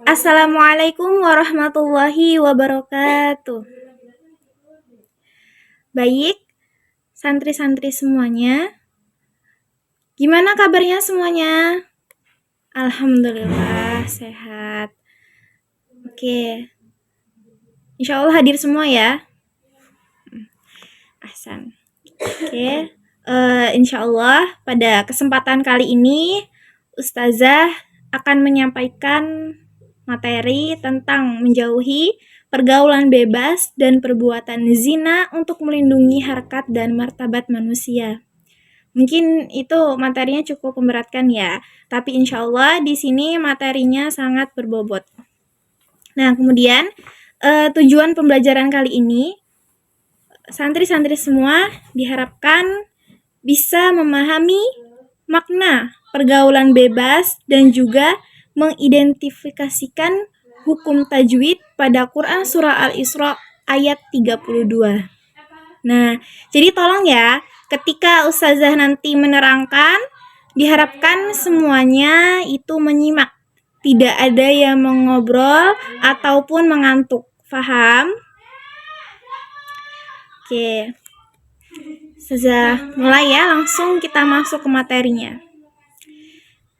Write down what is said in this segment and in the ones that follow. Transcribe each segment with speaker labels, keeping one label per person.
Speaker 1: Assalamualaikum warahmatullahi wabarakatuh. Baik, santri-santri semuanya. Gimana kabarnya semuanya? Alhamdulillah sehat. Oke. Insya Allah hadir semua ya. Ahsan. Oke. Insya Allah pada kesempatan kali ini Ustazah akan menyampaikan materi tentang menjauhi pergaulan bebas dan perbuatan zina untuk melindungi harkat dan martabat manusia. Mungkin itu materinya cukup memberatkan ya, tapi insya Allah di sini materinya sangat berbobot. Nah, kemudian tujuan pembelajaran kali ini, santri-santri semua diharapkan bisa memahami makna pergaulan bebas dan juga mengidentifikasikan hukum tajwid pada Quran Surah Al-Isra ayat 32. Nah, jadi tolong ya, ketika Ustazah nanti menerangkan, diharapkan semuanya itu menyimak. Tidak ada yang mengobrol ataupun mengantuk. Faham? Oke. Ustazah mulai ya, langsung kita masuk ke materinya.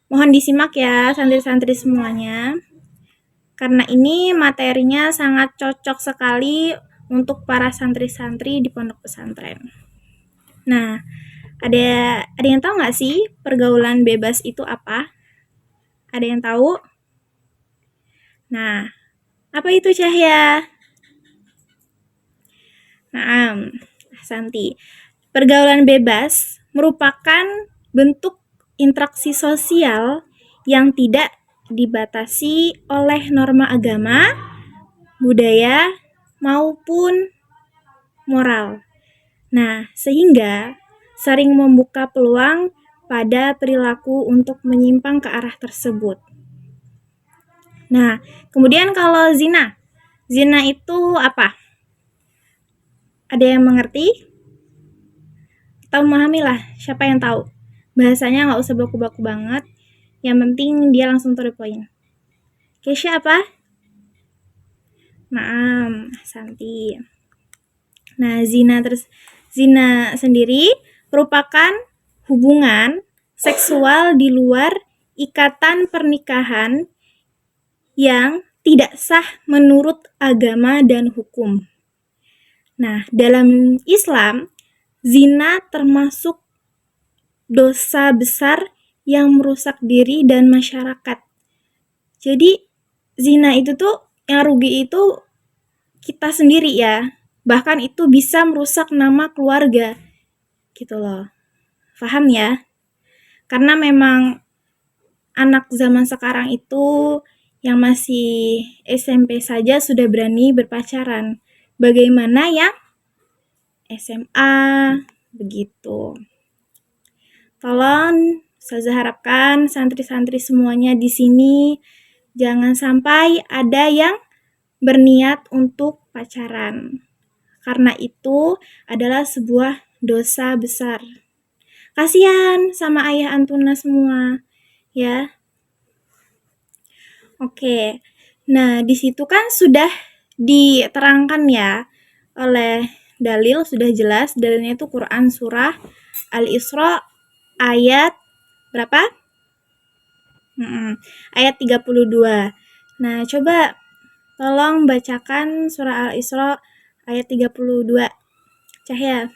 Speaker 1: Mohon disimak ya santri-santri semuanya. Karena ini materinya sangat cocok sekali untuk para santri-santri di pondok pesantren. Nah, ada yang tahu nggak sih pergaulan bebas itu apa? Ada yang tahu? Nah, apa itu Cahya? Nah, Santi. Pergaulan bebas merupakan bentuk interaksi sosial yang tidak dibatasi oleh norma agama, budaya, maupun moral. Nah, sehingga sering membuka peluang pada perilaku untuk menyimpang ke arah tersebut. Nah, kemudian kalau zina itu apa? Ada yang mengerti? Kita memahami lah, siapa yang tahu? Bahasanya nggak usah baku-baku banget, yang penting dia langsung to the point. Kesha apa? Naam, Santi. Nah, zina sendiri merupakan hubungan seksual di luar ikatan pernikahan yang tidak sah menurut agama dan hukum. Nah, dalam Islam, zina termasuk dosa besar yang merusak diri dan masyarakat. Jadi, zina itu tuh yang rugi itu kita sendiri ya. Bahkan itu bisa merusak nama keluarga. Gitu loh. Paham ya? Karena memang anak zaman sekarang itu yang masih SMP saja sudah berani berpacaran. Bagaimana yang SMA begitu. Tolong saya harapkan santri-santri semuanya di sini jangan sampai ada yang berniat untuk pacaran. Karena itu adalah sebuah dosa besar. Kasihan sama ayah Antuna semua, ya. Oke. Nah, di situ kan sudah diterangkan ya oleh dalil, sudah jelas dalilnya itu Quran surah Al-Isra ayat berapa? Ayat 32. Nah, coba tolong bacakan surah Al-Isra ayat 32. Cahya.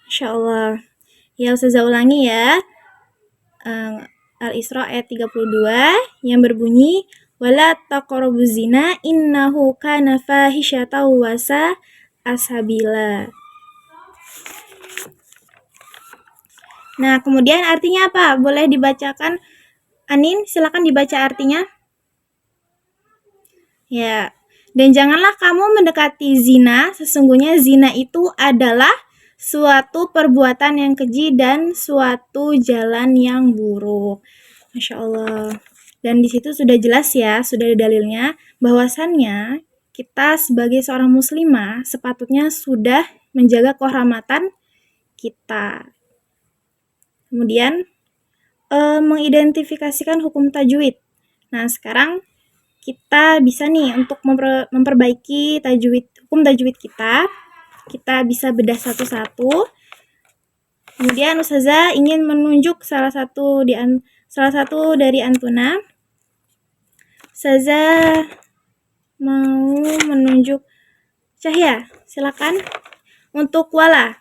Speaker 1: Insya Allah. Ya, Ustazah ulangi ya. Al-Isra ayat 32 yang berbunyi wala taqrabuz zina innahu kana fahisyatan wa sabila. Nah, kemudian artinya apa? Boleh dibacakan? Anin, silakan dibaca artinya. Ya. Dan janganlah kamu mendekati zina, sesungguhnya zina itu adalah suatu perbuatan yang keji dan suatu jalan yang buruk. Masya Allah. Dan di situ sudah jelas ya, sudah ada dalilnya, bahwasannya kita sebagai seorang muslimah sepatutnya sudah menjaga kehormatan kita. Kemudian mengidentifikasikan hukum tajwid. Nah, sekarang kita bisa nih untuk memperbaiki hukum tajwid kita. Kita bisa bedah satu-satu. Kemudian Ustazah ingin menunjuk salah satu dari antuna. Ustazah mau menunjuk Cahya, silakan. Untuk wala,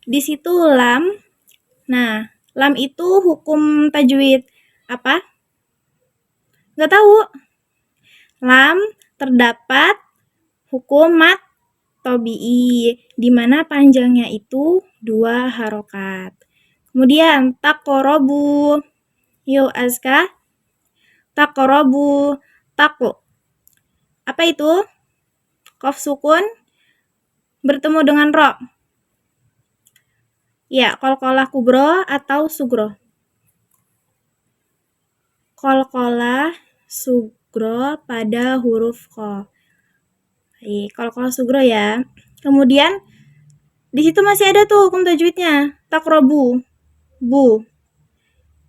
Speaker 1: di situ lam. Nah, lam itu hukum tajwid apa? Nggak tahu. Lam terdapat hukum mat tobi'i, di mana panjangnya itu 2 harokat. Kemudian takorobu, yuk Azka, takorobu, taku. Apa itu? Qaf sukun bertemu dengan ro. Ya, qalqalah kubro atau sugro. Qalqalah sugro pada huruf qa. Qalqalah sugro ya. Kemudian di situ masih ada tuh hukum tajwidnya. Takrobu, bu.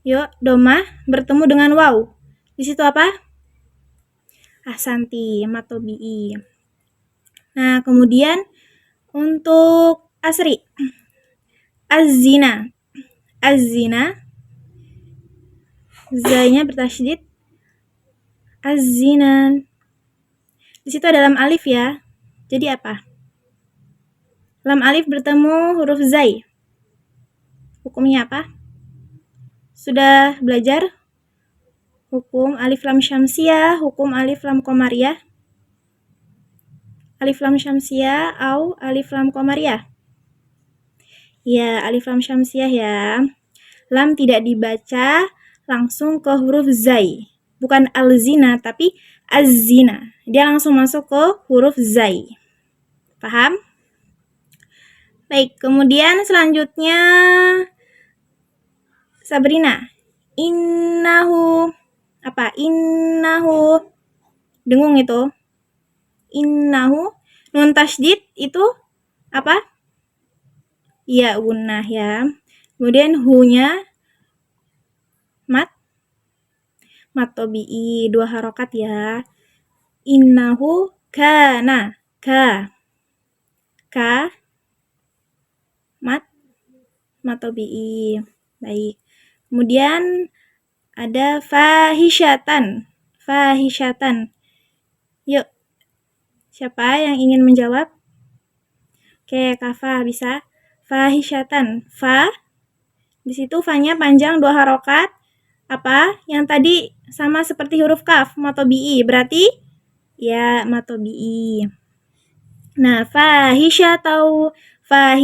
Speaker 1: Yuk, domah bertemu dengan waw. Di situ apa? Ahsanti, matobi'i. Nah, kemudian untuk asri. Az-zina. Az-zina. Zainya bertasydid. Az-zinan. Di situ ada lam alif ya. Jadi apa? Lam alif bertemu huruf zai. Hukumnya apa? Sudah belajar? Hukum alif lam syamsiyah, hukum alif lam qamariyah. Alif lam syamsiyah atau alif lam qamariyah? Ya, alif lam syamsiyah ya. Lam tidak dibaca langsung ke huruf zai. Bukan al-zina, tapi az-zina. Dia langsung masuk ke huruf zai. Paham? Baik, kemudian selanjutnya Sabrina. Innahu. Apa? Innahu. Dengung itu. Innahu. Nun tasydid itu apa? Ya, gunnah ya. Kemudian hu-nya mat tobi'i, 2 harokat ya. Innahu kana. Ka mat tobi'i. Baik. Kemudian ada fahishatan. Yuk, siapa yang ingin menjawab? Oke, Kafa bisa. Fahishatan. Fa. Di situ fa-nya panjang 2 harokat. Apa? Yang tadi sama seperti huruf kaf, matobi'i. Berarti ya matobi'i. Nah, fahishatau. Fa.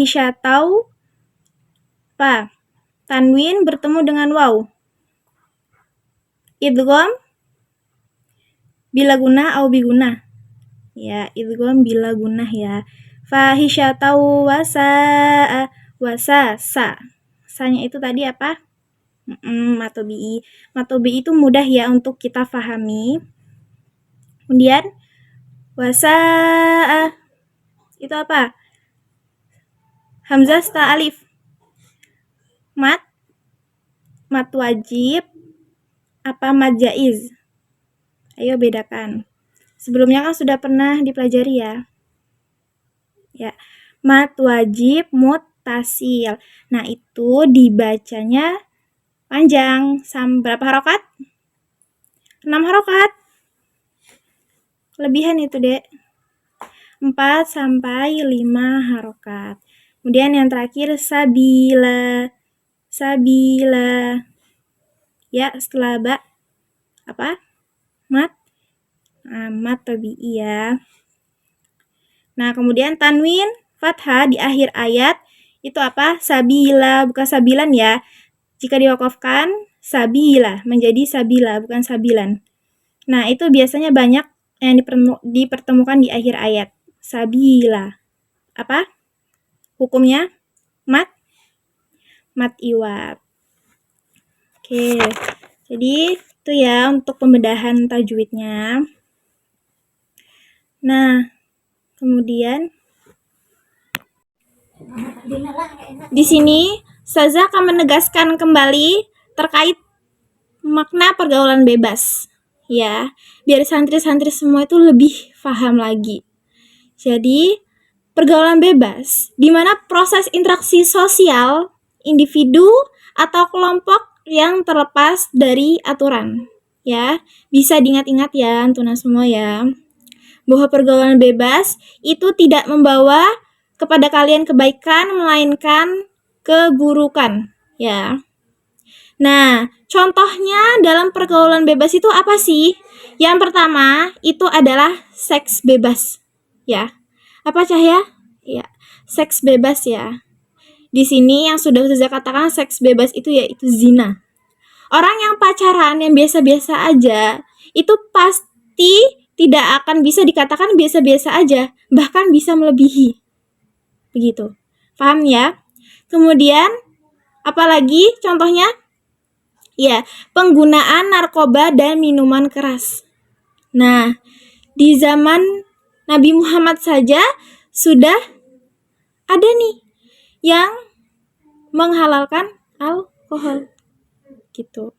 Speaker 1: Tanwin bertemu dengan waw. Idgham bila gunah atau bigunah. Ya, idgham bila gunah ya. Fahishatau wasa. Sa-nya itu tadi apa? Matobi'i. Matobi'i itu mudah ya untuk kita pahami. Kemudian wasa itu apa? Hamzah setelah alif. Mat wajib apa mat jaiz? Ayo bedakan. Sebelumnya kan sudah pernah dipelajari ya. Ya, mat wajib muttasil. Nah, itu dibacanya panjang. Berapa harokat? 6 harokat. Lebihan itu, Dek. 4 sampai 5 harokat. Kemudian yang terakhir sabila. Ya, setelah ba apa? Mat tabi'i ya. Nah, kemudian tanwin fathah di akhir ayat itu apa? Sabila, bukan sabilan ya. Jika diwakafkan sabila menjadi sabila, bukan sabilan. Nah, itu biasanya banyak yang dipertemukan di akhir ayat. Sabila. Apa? Hukumnya mat iwab. Oke. Jadi itu ya untuk pembedahan tajwidnya. Nah, kemudian di sini Ustazah akan menegaskan kembali terkait makna pergaulan bebas. Ya, biar santri-santri semua itu lebih paham lagi. Jadi, pergaulan bebas di mana proses interaksi sosial individu atau kelompok yang terlepas dari aturan. Ya, bisa diingat-ingat ya, Antuna semua ya. Bahwa pergaulan bebas itu tidak membawa kepada kalian kebaikan melainkan keburukan, ya. Nah, contohnya dalam pergaulan bebas itu apa sih? Yang pertama itu adalah seks bebas, ya. Apa Cahya? Ya, seks bebas ya. Di sini yang sudah saya katakan seks bebas itu yaitu zina. Orang yang pacaran yang biasa-biasa aja itu pasti tidak akan bisa dikatakan biasa-biasa aja, bahkan bisa melebihi. Begitu. Paham ya? Kemudian apalagi contohnya? Ya, penggunaan narkoba dan minuman keras. Nah, di zaman Nabi Muhammad saja sudah ada nih yang menghalalkan alkohol gitu.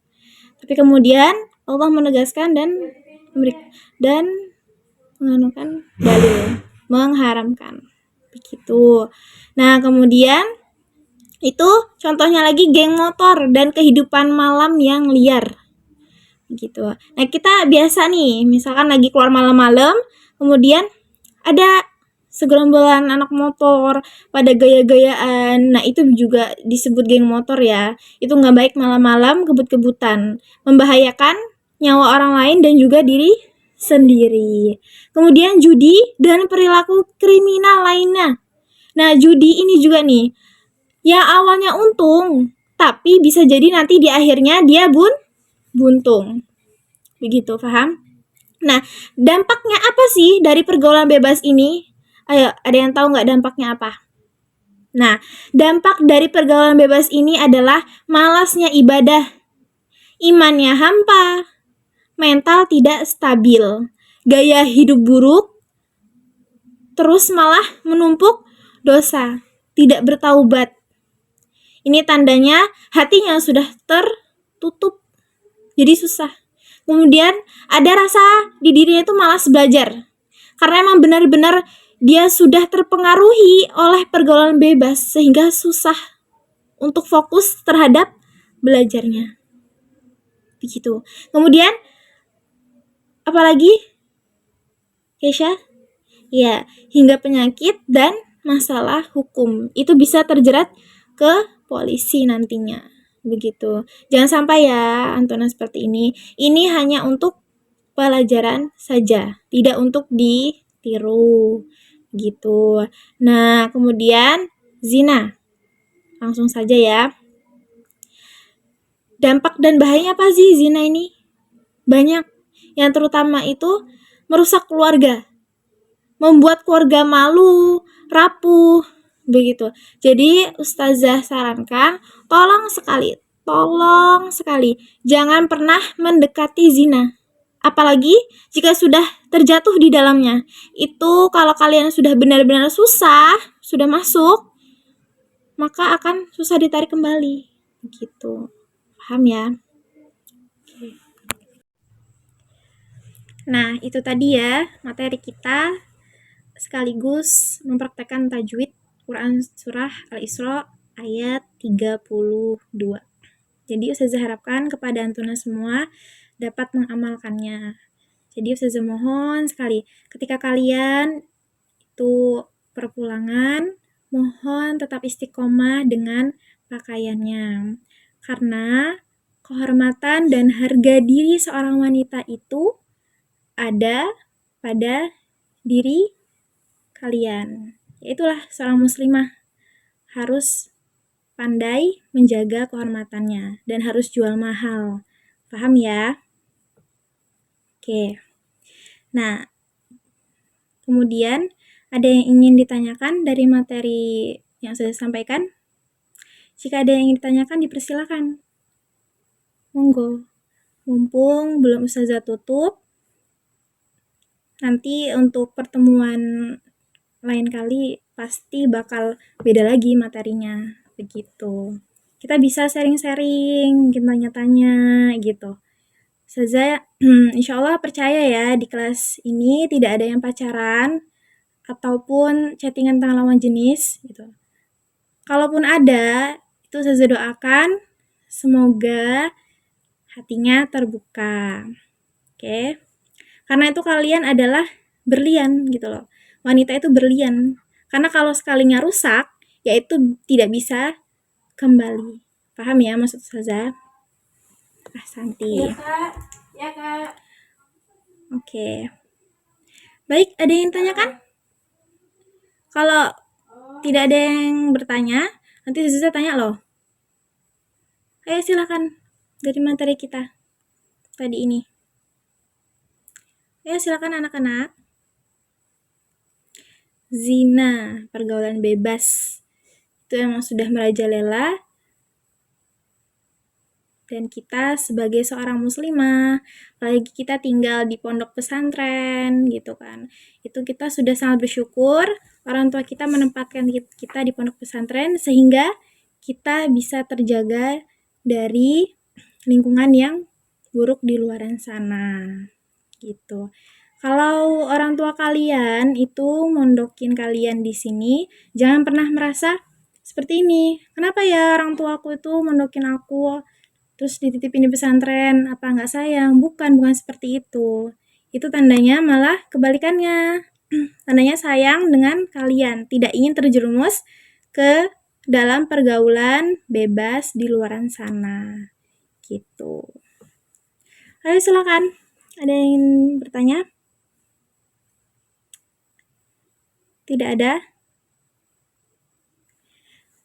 Speaker 1: Tapi kemudian Allah menegaskan dan menganukan dalil mengharamkan begitu. Nah, kemudian itu contohnya lagi geng motor dan kehidupan malam yang liar. Gitu. Nah, kita biasa nih, misalkan lagi keluar malam-malam, kemudian ada segerombolan anak motor pada gaya-gayaan. Nah, itu juga disebut geng motor ya. Itu nggak baik malam-malam kebut-kebutan, membahayakan nyawa orang lain dan juga diri sendiri. Kemudian judi dan perilaku kriminal lainnya. Nah, judi ini juga nih, yang awalnya untung, tapi bisa jadi nanti di akhirnya dia buntung. Begitu, paham? Nah, dampaknya apa sih dari pergaulan bebas ini? Ayo, ada yang tahu nggak dampaknya apa? Nah, dampak dari pergaulan bebas ini adalah malasnya ibadah, imannya hampa, mental tidak stabil, gaya hidup buruk, terus malah menumpuk dosa, tidak bertaubat. Ini tandanya hatinya sudah tertutup, jadi susah. Kemudian ada rasa di dirinya itu malas belajar, karena emang benar-benar dia sudah terpengaruhi oleh pergaulan bebas sehingga susah untuk fokus terhadap belajarnya. Begitu. Kemudian apalagi? Keisha? Ya, hingga penyakit dan masalah hukum. Itu bisa terjerat ke polisi nantinya. Begitu. Jangan sampai ya, Antona seperti ini. Ini hanya untuk pelajaran saja, tidak untuk ditiru. Gitu. Nah, kemudian zina. Langsung saja ya. Dampak dan bahayanya apa sih zina ini? Banyak. Yang terutama itu merusak keluarga, membuat keluarga malu, rapuh, begitu. Jadi Ustazah sarankan, tolong sekali, jangan pernah mendekati zina. Apalagi jika sudah terjatuh di dalamnya. Itu kalau kalian sudah benar-benar susah, sudah masuk, maka akan susah ditarik kembali. Begitu. Paham ya? Nah, itu tadi ya materi kita sekaligus mempraktekkan tajwid Quran Surah Al-Isra ayat 32. Jadi Ustazah harapkan kepada Antuna semua dapat mengamalkannya. Jadi Ustazah mohon sekali, ketika kalian itu perpulangan, mohon tetap istiqomah dengan pakaiannya. Karena kehormatan dan harga diri seorang wanita itu ada pada diri kalian. Itulah seorang muslimah harus pandai menjaga kehormatannya dan harus jual mahal. Paham ya? Oke. Nah, kemudian ada yang ingin ditanyakan dari materi yang saya sampaikan? Jika ada yang ingin ditanyakan, dipersilakan. Monggo. Mumpung belum Ustazah tutup, nanti untuk pertemuan lain kali pasti bakal beda lagi materinya, begitu. kita bisa sharing-sharing, kita tanya-tanya gitu. Ustazah insya Allah percaya ya di kelas ini tidak ada yang pacaran ataupun chattingan tentang lawan jenis gitu. Kalaupun ada, itu Ustazah doakan semoga hatinya terbuka. Oke. Karena itu kalian adalah berlian gitu loh. Wanita itu berlian. Karena kalau sekalinya rusak, yaitu tidak bisa kembali. Paham ya maksud Ustazah? Santi.
Speaker 2: Iya Kak. Ya Kak.
Speaker 1: Oke. Baik, ada yang tanyakan? Kalau tidak ada yang bertanya, nanti Ustazah tanya loh. Ayo silakan dari materi kita tadi ini. Ayo silakan anak-anak. Zina, pergaulan bebas. Itu emang sudah merajalela. Dan kita sebagai seorang muslimah, apalagi kita tinggal di pondok pesantren gitu kan, itu kita sudah sangat bersyukur orang tua kita menempatkan kita di pondok pesantren sehingga kita bisa terjaga dari lingkungan yang buruk di luaran sana gitu. Kalau orang tua kalian itu mondokin kalian di sini, jangan pernah merasa seperti ini. Kenapa ya orang tua aku itu mondokin aku terus dititipin di pesantren, apa nggak sayang? Bukan seperti itu. Itu tandanya malah kebalikannya. Tandanya sayang dengan kalian, tidak ingin terjerumus ke dalam pergaulan bebas di luaran sana. Gitu. Ayo silakan. Ada yang ingin bertanya? Tidak ada?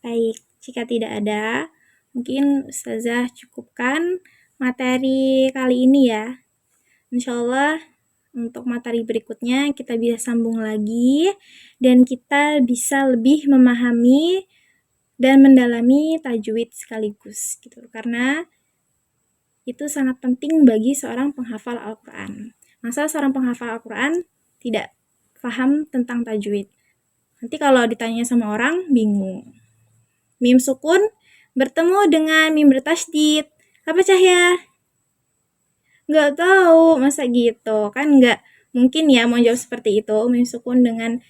Speaker 1: Baik, jika tidak ada, mungkin Ustazah cukupkan materi kali ini ya. Insya Allah untuk materi berikutnya kita bisa sambung lagi dan kita bisa lebih memahami dan mendalami tajwid sekaligus gitu. Karena itu sangat penting bagi seorang penghafal Al-Quran. Masa seorang penghafal Al-Quran tidak paham tentang tajwid? Nanti kalau ditanya sama orang, bingung. Mim sukun bertemu dengan mim bertasydid. Apa Cahya? Nggak tahu, masa gitu? Kan nggak mungkin ya mau jawab seperti itu. Mim sukun dengan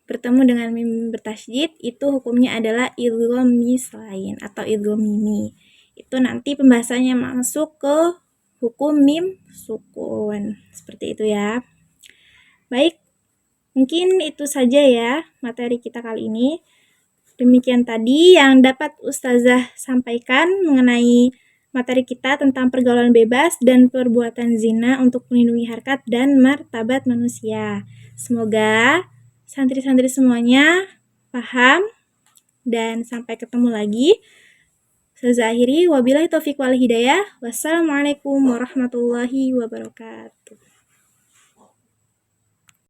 Speaker 1: bertemu dengan mim bertasydid itu hukumnya adalah idgham mislain atau idgham mimi. Itu nanti pembahasannya masuk ke hukum mim sukun. Seperti itu ya. Baik, mungkin itu saja ya materi kita kali ini. Demikian tadi yang dapat Ustazah sampaikan mengenai materi kita tentang pergaulan bebas dan perbuatan zina untuk melindungi harkat dan martabat manusia. Semoga santri-santri semuanya paham dan sampai ketemu lagi. Ustazah akhiri, wabillahi taufiq wal hidayah. Wassalamualaikum warahmatullahi wabarakatuh.